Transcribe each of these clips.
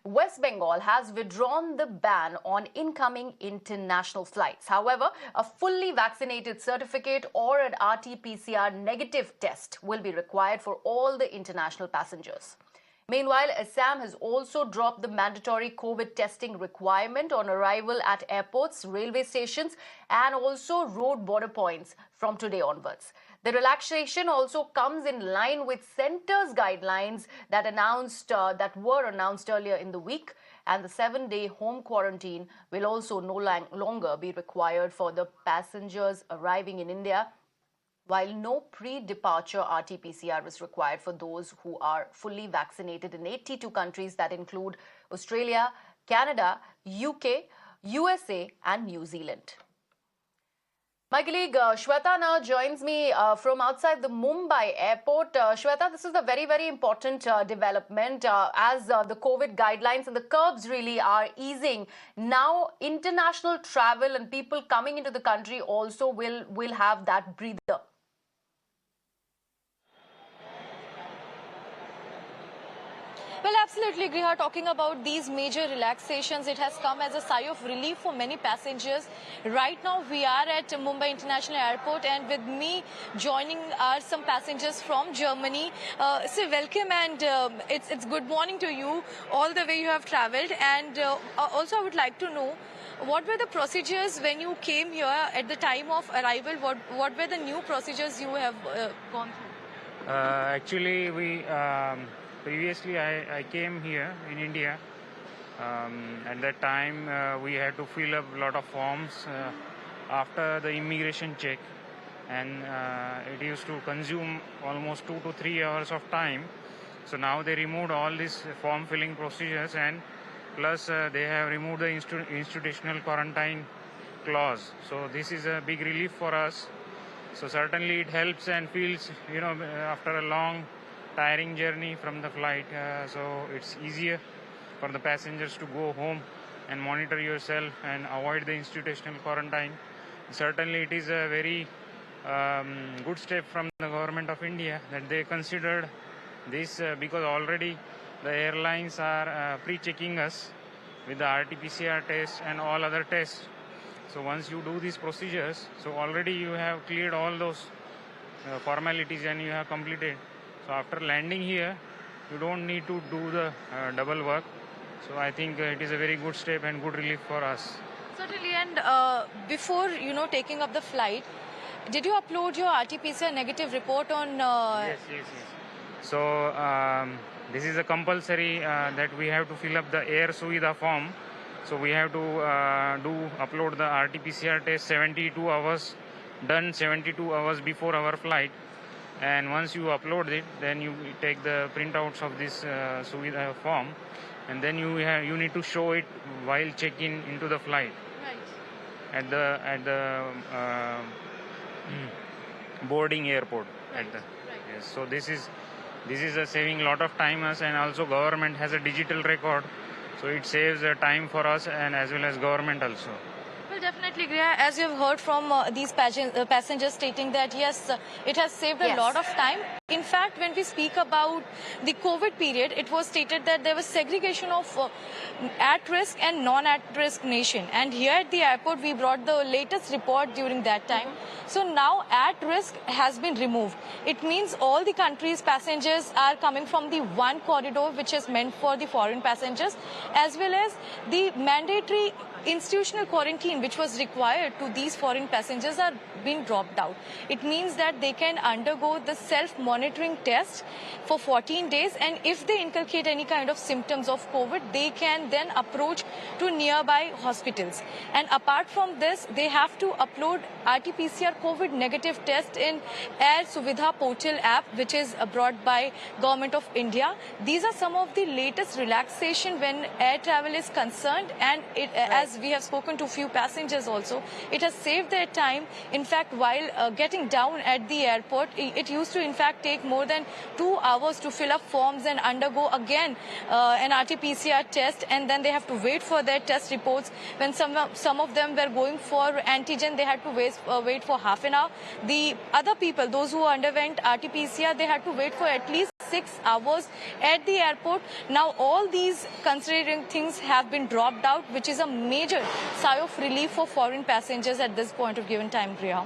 West Bengal has withdrawn the ban on incoming international flights. However, a fully vaccinated certificate or an RTPCR negative test will be required for all the international passengers. Meanwhile, Assam has also dropped the mandatory COVID testing requirement on arrival at airports, railway stations, and also road border points from today onwards. The relaxation also comes in line with centre's guidelines that were announced earlier in the week, and the 7-day home quarantine will also no longer be required for the passengers arriving in India, while no pre-departure RT-PCR is required for those who are fully vaccinated in 82 countries that include Australia, Canada, UK, USA and New Zealand. My colleague Shweta now joins me from outside the Mumbai airport. Shweta, this is a very, very important development as the COVID guidelines and the curbs really are easing. Now, international travel and people coming into the country also will have that breather. Well, absolutely, Griha. Talking about these major relaxations, it has come as a sigh of relief for many passengers. Right now, we are at Mumbai International Airport, and with me joining are some passengers from Germany. So welcome, and it's good morning to you. All the way you have travelled, and also I would like to know, what were the procedures when you came here at the time of arrival? What were the new procedures you have gone through? Actually, previously, I came here in India. At that time, we had to fill up a lot of forms after the immigration check, and it used to consume almost 2 to 3 hours of time. So now they removed all these form filling procedures, and plus they have removed the institutional quarantine clause. So this is a big relief for us. So certainly it helps and feels, after a long tiring journey from the flight, so it's easier for the passengers to go home and monitor yourself and avoid the institutional quarantine. Certainly it is a very good step from the government of India that they considered this because already the airlines are pre-checking us with the RT-PCR test and all other tests. So once you do these procedures, so already you have cleared all those formalities and you have completed. So after landing here, you don't need to do the double work. So I think it is a very good step and good relief for us. Certainly, and before taking up the flight, did you upload your RT-PCR negative report on? Yes. So this is a compulsory that we have to fill up the Air Suvidha form. So we have to upload the RT-PCR test 72 hours, done 72 hours before our flight. And once you upload it, then you take the printouts of this Suvidha form, and then you need to show it while checking into the flight. Right. At the boarding airport. Right. Yes. So this is saving a lot of time us, and also government has a digital record, so it saves time for us and as well as government also. Well, definitely, Griha, as you have heard from these passengers stating that, yes, it has saved a lot of time. In fact, when we speak about the COVID period, it was stated that there was segregation of at-risk and non-at-risk nation. And here at the airport, we brought the latest report during that time. So now at-risk has been removed. It means all the countries' passengers are coming from the one corridor, which is meant for the foreign passengers, as well as the mandatory institutional quarantine which was required to these foreign passengers are being dropped out. It means that they can undergo the self-monitoring test for 14 days, and if they inculcate any kind of symptoms of COVID, they can then approach to nearby hospitals. And apart from this, they have to upload RT-PCR COVID negative test in Air Suvidha portal app, which is brought by Government of India. These are some of the latest relaxation when air travel is concerned, and as we have spoken to few passengers also, it has saved their time. In fact, while getting down at the airport, it used to in fact take more than 2 hours to fill up forms and undergo again an RT-PCR test, and then they have to wait for their test reports. When some of them were going for antigen, they had to wait for half an hour. The other people, those who underwent RT-PCR, they had to wait for at least 6 hours at the airport. Now all these considering things have been dropped out, which is a major sigh of relief for foreign passengers at this point of given time, Priya.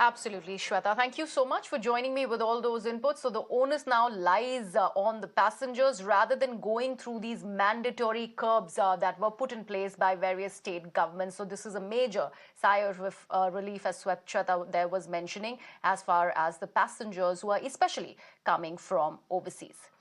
Absolutely, Shweta. Thank you so much for joining me with all those inputs. So the onus now lies on the passengers rather than going through these mandatory curbs that were put in place by various state governments. So this is a major sigh of relief, as Shweta there was mentioning, as far as the passengers who are especially coming from overseas.